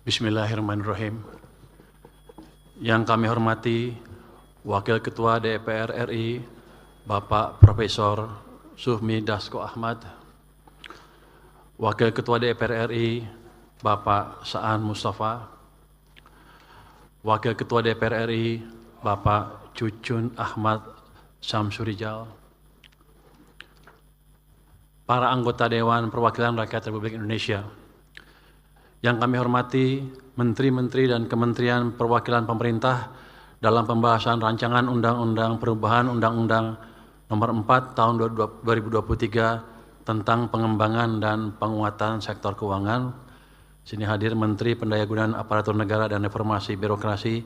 Bismillahirrahmanirrahim. Yang kami hormati Wakil Ketua DPR RI, Bapak Profesor Sufmi Dasko Ahmad, Wakil Ketua DPR RI, Bapak Saan Mustafa, Wakil Ketua DPR RI, Bapak Cucun Ahmad Samsurijal, para anggota Dewan Perwakilan Rakyat Republik Indonesia. Yang kami hormati Menteri-Menteri dan Kementerian Perwakilan Pemerintah dalam pembahasan rancangan Undang-Undang Perubahan Undang-Undang Nomor 4 Tahun 2023 tentang pengembangan dan penguatan sektor keuangan. Sini hadir Menteri Pendayagunaan Aparatur Negara dan Reformasi Birokrasi,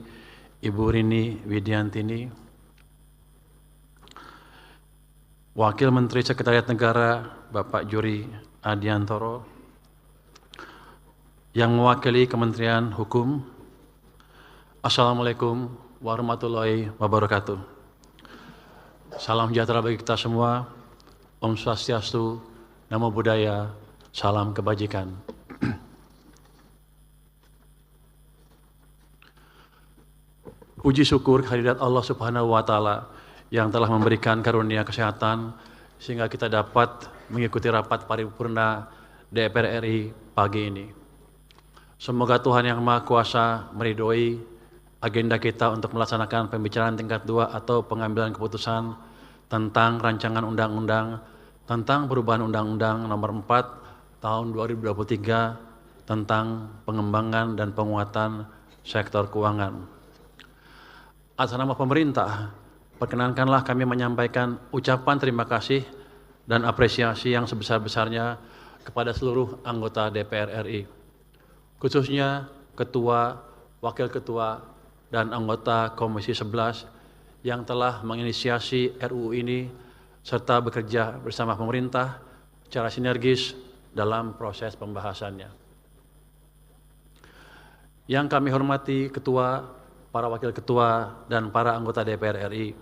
Ibu Rini Widiantini. Wakil Menteri Sekretariat Negara, Bapak Juri Adiantoro. Yang mewakili Kementerian Hukum. Assalamualaikum warahmatullahi wabarakatuh. Salam sejahtera bagi kita semua. Om Swastiastu, Namo Buddhaya, salam kebajikan. Puji syukur kehadirat Allah Subhanahu wa Ta'ala yang telah memberikan karunia kesehatan sehingga kita dapat mengikuti rapat paripurna DPR RI pagi ini. Semoga Tuhan Yang Maha Kuasa meridhoi agenda kita untuk melaksanakan pembicaraan tingkat 2 atau pengambilan keputusan tentang rancangan undang-undang tentang perubahan Undang-Undang Nomor 4 Tahun 2023 tentang pengembangan dan penguatan sektor keuangan. Atas nama pemerintah, perkenankanlah kami menyampaikan ucapan terima kasih dan apresiasi yang sebesar-besarnya kepada seluruh anggota DPR RI. Khususnya Ketua, Wakil Ketua, dan anggota Komisi 11 yang telah menginisiasi RUU ini serta bekerja bersama pemerintah secara sinergis dalam proses pembahasannya. Yang kami hormati Ketua, para Wakil Ketua, dan para anggota DPR RI,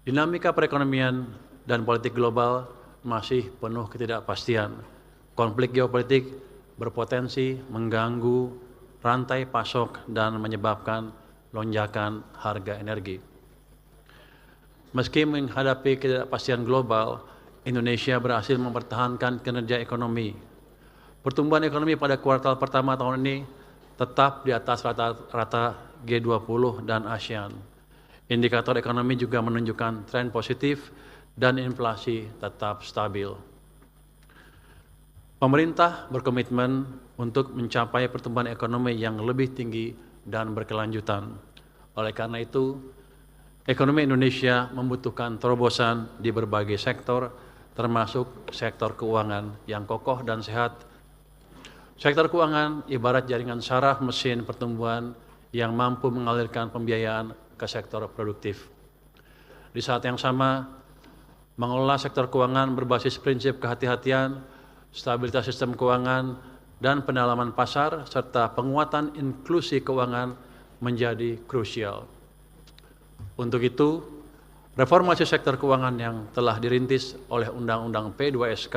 dinamika perekonomian dan politik global masih penuh ketidakpastian. Konflik geopolitik berpotensi mengganggu rantai pasok dan menyebabkan lonjakan harga energi. Meski menghadapi ketidakpastian global, Indonesia berhasil mempertahankan kinerja ekonomi. Pertumbuhan ekonomi pada kuartal pertama tahun ini tetap di atas rata-rata G20 dan ASEAN. Indikator ekonomi juga menunjukkan tren positif dan inflasi tetap stabil. Pemerintah berkomitmen untuk mencapai pertumbuhan ekonomi yang lebih tinggi dan berkelanjutan. Oleh karena itu, ekonomi Indonesia membutuhkan terobosan di berbagai sektor, termasuk sektor keuangan yang kokoh dan sehat. Sektor keuangan ibarat jaringan saraf mesin pertumbuhan yang mampu mengalirkan pembiayaan ke sektor produktif. Di saat yang sama, mengelola sektor keuangan berbasis prinsip kehati-hatian, stabilitas sistem keuangan, dan pendalaman pasar, serta penguatan inklusi keuangan menjadi krusial. Untuk itu, reformasi sektor keuangan yang telah dirintis oleh Undang-Undang P2SK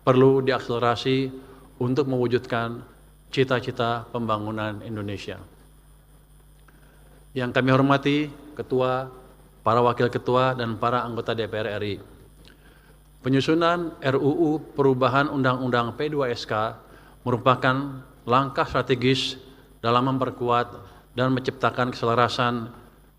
perlu diakselerasi untuk mewujudkan cita-cita pembangunan Indonesia. Yang kami hormati Ketua, para Wakil Ketua, dan para anggota DPR RI. Penyusunan RUU Perubahan Undang-Undang P2SK merupakan langkah strategis dalam memperkuat dan menciptakan keselarasan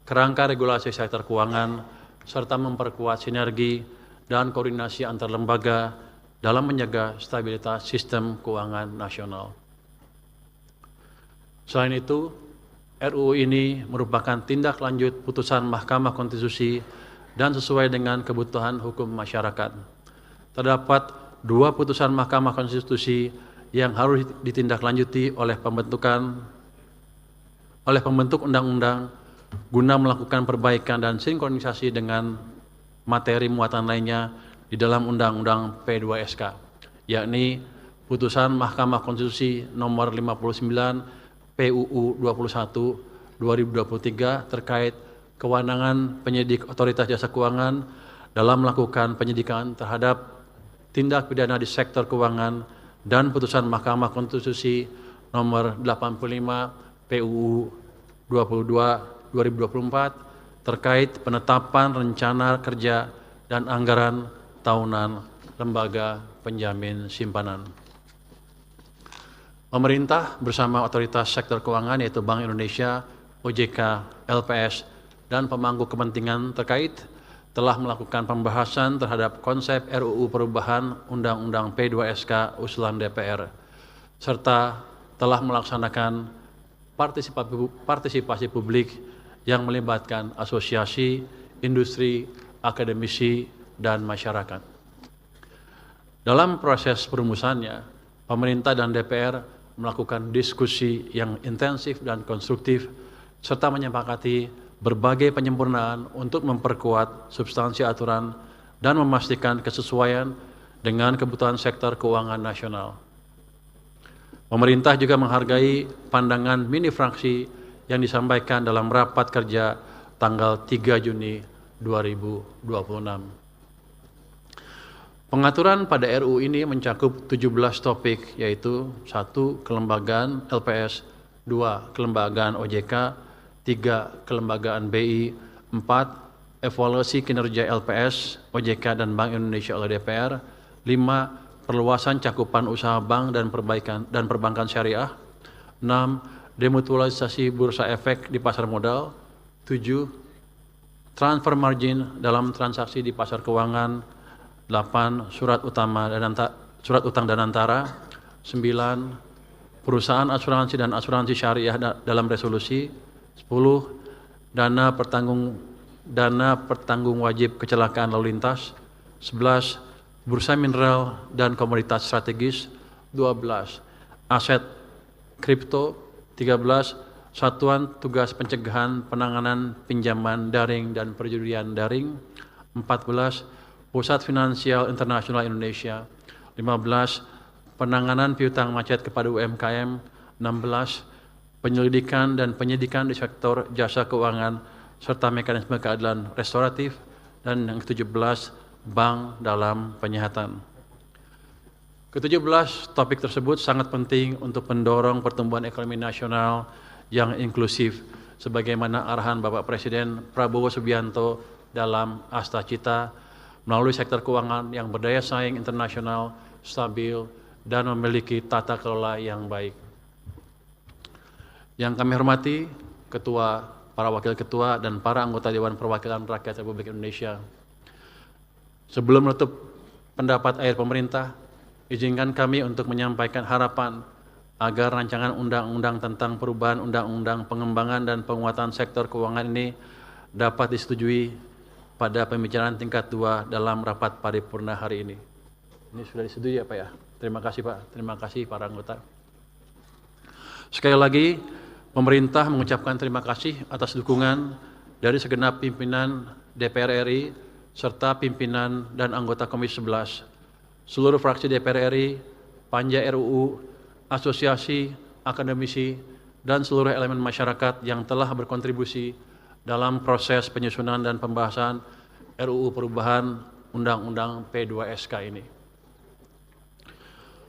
kerangka regulasi sektor keuangan serta memperkuat sinergi dan koordinasi antar lembaga dalam menjaga stabilitas sistem keuangan nasional. Selain itu, RUU ini merupakan tindak lanjut putusan Mahkamah Konstitusi dan sesuai dengan kebutuhan hukum masyarakat. Terdapat 2 putusan Mahkamah Konstitusi yang harus ditindaklanjuti oleh pembentuk undang-undang guna melakukan perbaikan dan sinkronisasi dengan materi muatan lainnya di dalam Undang-Undang P2SK, yakni putusan Mahkamah Konstitusi nomor 59 PUU 21 2023 terkait kewenangan penyidik Otoritas Jasa Keuangan dalam melakukan penyidikan terhadap tindak pidana di sektor keuangan dan putusan Mahkamah Konstitusi nomor 85 PUU 22/2024 terkait penetapan rencana kerja dan anggaran tahunan lembaga penjamin simpanan. Pemerintah bersama otoritas sektor keuangan yaitu Bank Indonesia, OJK, LPS, dan pemangku kepentingan terkait telah melakukan pembahasan terhadap konsep RUU perubahan Undang-Undang P2SK usulan DPR, serta telah melaksanakan partisipasi publik yang melibatkan asosiasi, industri, akademisi, dan masyarakat. Dalam proses perumusannya, pemerintah dan DPR melakukan diskusi yang intensif dan konstruktif, serta menyepakati berbagai penyempurnaan untuk memperkuat substansi aturan dan memastikan kesesuaian dengan kebutuhan sektor keuangan nasional. Pemerintah juga menghargai pandangan mini fraksi yang disampaikan dalam rapat kerja tanggal 3 Juni 2026. Pengaturan pada RUU ini mencakup 17 topik, yaitu 1. Kelembagaan LPS, 2. Kelembagaan OJK, 3. Kelembagaan BI, 4. Evaluasi kinerja LPS, OJK, dan Bank Indonesia oleh DPR, 5. Perluasan cakupan usaha bank dan perbankan syariah, 6. Demutualisasi bursa efek di pasar modal, 7. Transfer margin dalam transaksi di pasar keuangan, 8. Surat utang dan antara, 9. Perusahaan asuransi dan asuransi syariah dalam resolusi, 10. Dana pertanggung wajib kecelakaan lalu lintas, 11. Bursa mineral dan komoditas strategis, 12. Aset kripto, 13. Satuan Tugas Pencegahan Penanganan Pinjaman Daring dan Perjudian Daring, 14. Pusat Finansial Internasional Indonesia, 15. Penanganan piutang macet kepada UMKM, 16. Penyelidikan dan penyidikan di sektor jasa keuangan serta mekanisme keadilan restoratif, dan yang ke-17 bank dalam penyihatan. Ke-17 topik tersebut sangat penting untuk mendorong pertumbuhan ekonomi nasional yang inklusif sebagaimana arahan Bapak Presiden Prabowo Subianto dalam Asta Cita melalui sektor keuangan yang berdaya saing internasional, stabil, dan memiliki tata kelola yang baik. Yang kami hormati Ketua, para Wakil Ketua, dan para anggota Dewan Perwakilan Rakyat Republik Indonesia. Sebelum menutup pendapat akhir pemerintah, izinkan kami untuk menyampaikan harapan agar rancangan undang-undang tentang perubahan undang-undang pengembangan dan penguatan sektor keuangan ini dapat disetujui pada pembicaraan tingkat 2 dalam rapat paripurna hari ini. Ini sudah disetujui ya Pak ya? Terima kasih Pak, terima kasih para anggota. Sekali lagi, pemerintah mengucapkan terima kasih atas dukungan dari segenap pimpinan DPR RI serta pimpinan dan anggota Komisi 11, seluruh fraksi DPR RI, panja RUU, asosiasi, akademisi, dan seluruh elemen masyarakat yang telah berkontribusi dalam proses penyusunan dan pembahasan RUU perubahan Undang-Undang P2SK ini.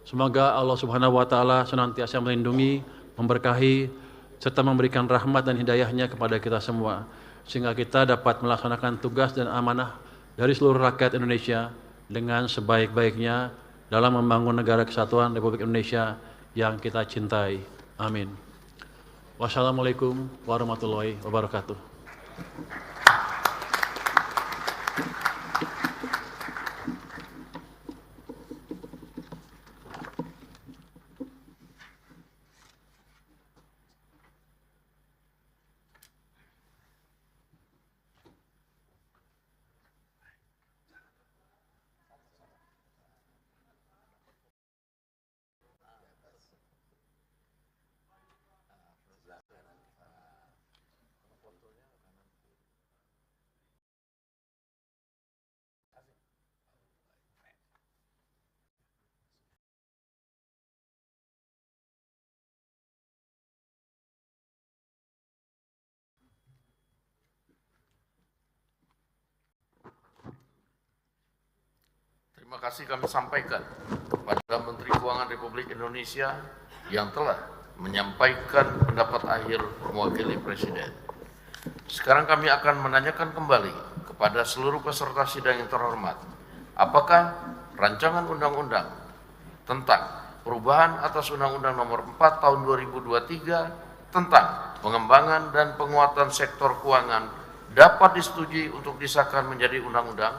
Semoga Allah Subhanahu wa Ta'ala senantiasa melindungi, memberkahi, serta memberikan rahmat dan hidayahnya kepada kita semua, sehingga kita dapat melaksanakan tugas dan amanah dari seluruh rakyat Indonesia dengan sebaik-baiknya dalam membangun negara kesatuan Republik Indonesia yang kita cintai. Amin. Wassalamualaikum warahmatullahi wabarakatuh. Terima kasih kami sampaikan kepada Menteri Keuangan Republik Indonesia yang telah menyampaikan pendapat akhir mewakili Presiden. Sekarang kami akan menanyakan kembali kepada seluruh peserta sidang yang terhormat, apakah rancangan undang-undang tentang perubahan atas Undang-Undang Nomor 4 Tahun 2023 tentang pengembangan dan penguatan sektor keuangan dapat disetujui untuk disahkan menjadi undang-undang?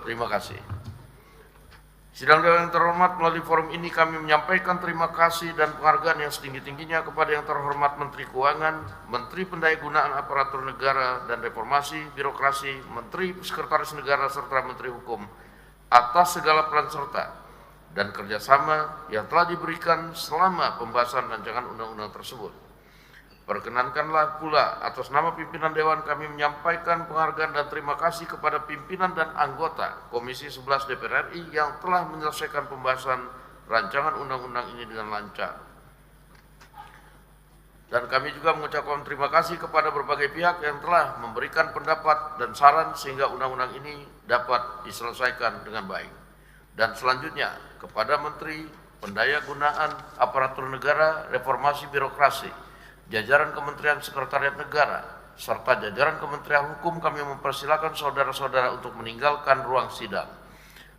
Terima kasih. Sidang dewan yang terhormat, melalui forum ini kami menyampaikan terima kasih dan penghargaan yang setinggi-tingginya kepada yang terhormat Menteri Keuangan, Menteri Pendayagunaan Aparatur Negara dan Reformasi Birokrasi, Menteri Sekretaris Negara serta Menteri Hukum atas segala peran serta dan kerjasama yang telah diberikan selama pembahasan rancangan undang-undang tersebut. Perkenankanlah pula atas nama pimpinan Dewan kami menyampaikan penghargaan dan terima kasih kepada pimpinan dan anggota Komisi 11 DPR RI yang telah menyelesaikan pembahasan rancangan undang-undang ini dengan lancar. Dan kami juga mengucapkan terima kasih kepada berbagai pihak yang telah memberikan pendapat dan saran sehingga undang-undang ini dapat diselesaikan dengan baik. Dan selanjutnya kepada Menteri Pendayagunaan Aparatur Negara, Reformasi Birokrasi, jajaran Kementerian Sekretariat Negara, serta jajaran Kementerian Hukum kami mempersilakan saudara-saudara untuk meninggalkan ruang sidang.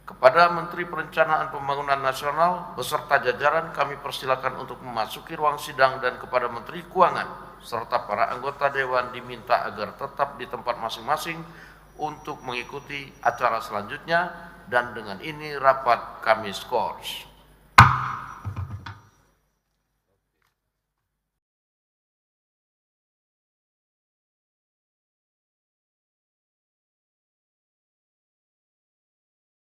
Kepada Menteri Perencanaan Pembangunan Nasional beserta jajaran kami persilakan untuk memasuki ruang sidang, dan kepada Menteri Keuangan serta para anggota Dewan diminta agar tetap di tempat masing-masing untuk mengikuti acara selanjutnya, dan dengan ini rapat kami skors.